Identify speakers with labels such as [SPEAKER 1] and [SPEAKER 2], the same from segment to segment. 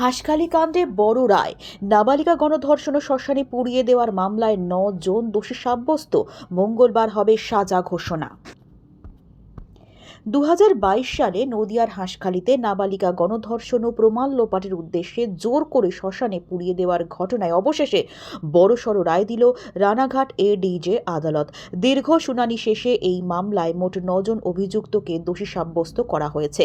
[SPEAKER 1] হাঁসখালি কাণ্ডে বড় রায়। নাবালিকা গণধর্ষণ ও শ্মশানে পুড়িয়ে দেওয়ার মামলায় 9 জন দোষী সাব্যস্ত। মঙ্গলবার হবে সাজা ঘোষণা। 2022 সালে নদিয়ার হাঁসখালিতে নাবালিকা গণধর্ষণ ও প্রমাণ লোপাটের উদ্দেশ্যে জোর করে শ্মশানে পুড়িয়ে দেওয়ার ঘটনায় অবশেষে বড়সড় রায় দিল রানাঘাট এডিজে আদালত। দীর্ঘ শুনানি শেষে এই মামলায় মোট 9 জন অভিযুক্তকে দোষী সাব্যস্ত করা হয়েছে।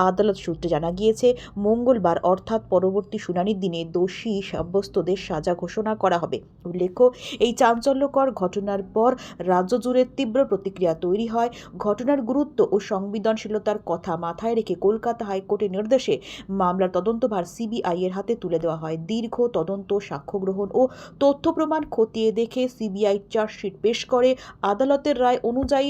[SPEAKER 1] আদালত সূত্রে জানা গিয়েছে, মঙ্গলবার অর্থাৎ পরবর্তী শুনানির দিনে দোষী সাব্যস্তদের সাজা ঘোষণা করা হবে। উল্লেখ্য, এই চাঞ্চল্যকর ঘটনার পর রাজ্য জুড়ে তীব্র প্রতিক্রিয়া তৈরি হয়। ঘটনার গুরুত্ব ও সংবেদনশীলতার কথা মাথায় রেখে কলকাতা হাইকোর্টের নির্দেশে মামলার তদন্তভার সিবিআই এর হাতে তুলে দেওয়া হয়। দীর্ঘ তদন্ত, সাক্ষ্য গ্রহণ ও তথ্য প্রমাণ খতিয়ে দেখে সিবিআই চার্জশিট পেশ করে। আদালতের রায় অনুযায়ী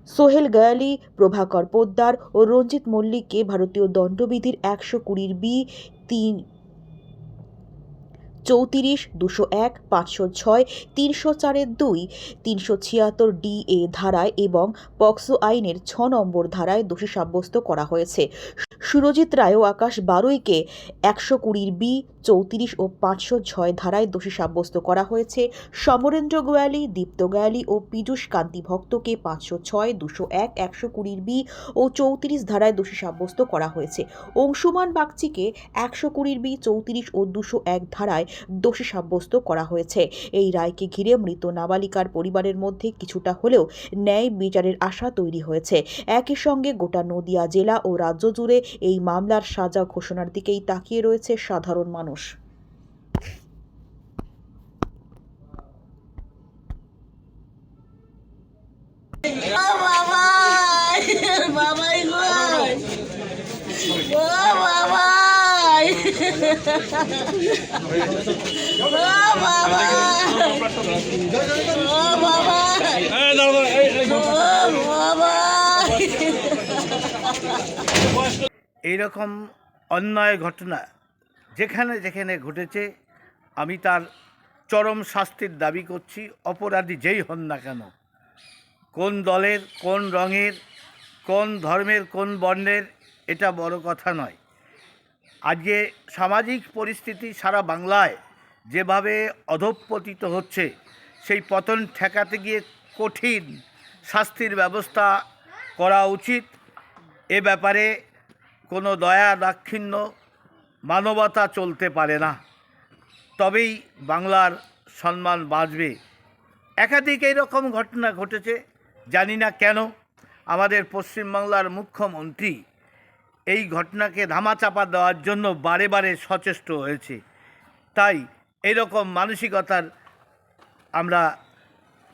[SPEAKER 1] সোহেল গায়ালি, প্রভাকর পোদ্দার ও রঞ্জিত মল্লিককে ভারতীয় দণ্ডবিধির 120B 34, 201, 506, 304(2), 376(D)(A) ধারায় এবং পক্সো আইনের 6 নম্বর ধারায় দোষী সাব্যস্ত করা হয়েছে। সুরজিৎ রায় ও আকাশ বারুইকে 120B 34 ও 506 ধারায় দোষী সাব্যস্ত করা হয়েছে। সমরেন্দ্র গোয়ালি, দীপ্ত গোয়ালি ও পীযূষ কান্তি ভক্তকে 506, 201, 120B ও 34 ধারায় দোষী সাব্যস্ত করা হয়েছে। অংশুমান বাগচিকে 120B 34 ও 201 ধারায় দোষী সাব্যস্ত করা হয়েছে। এই রায়কে ঘিরে মৃত নাবালিকার পরিবারের মধ্যে কিছুটা হলেও ন্যায় বিচারের আশা তৈরি হয়েছে। একই সঙ্গে গোটা নদিয়া জেলা ও রাজ্য জুড়ে এই মামলার সাজা ঘোষণার দিকেই তাকিয়ে রয়েছে সাধারণ মানুষ।
[SPEAKER 2] এইরকম অন্যায় ঘটনা যেখানে যেখানে ঘটেছে, আমি তার চরম শাস্তির দাবি করছি। অপরাধী যেই হন না কেন, কোন দলের, কোন রঙের, কোন ধর্মের, কোন বর্ণের, এটা বড় কথা নয়। আজকে সামাজিক পরিস্থিতি সারা বাংলায় যেভাবে অধঃপতিত হচ্ছে, সেই পতন ঠেকাতে গিয়ে কঠিন শাস্তির ব্যবস্থা করা উচিত। এ ব্যাপারে কোনো দয়া দাক্ষিণ্য, মানবতা চলতে পারে না, তবেই বাংলার সম্মান বাঁচবে। একাধিক এইরকম ঘটনা ঘটেছে, জানি না কেন আমাদের পশ্চিমবাংলার মুখ্যমন্ত্রী এই ঘটনাকে ধামাচাপা দেওয়ার জন্য বারে বারে সচেষ্ট হয়েছে। তাই এইরকম মানসিকতার আমরা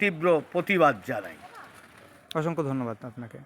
[SPEAKER 2] তীব্র প্রতিবাদ জানাই।
[SPEAKER 3] অসংখ্য ধন্যবাদ আপনাকে।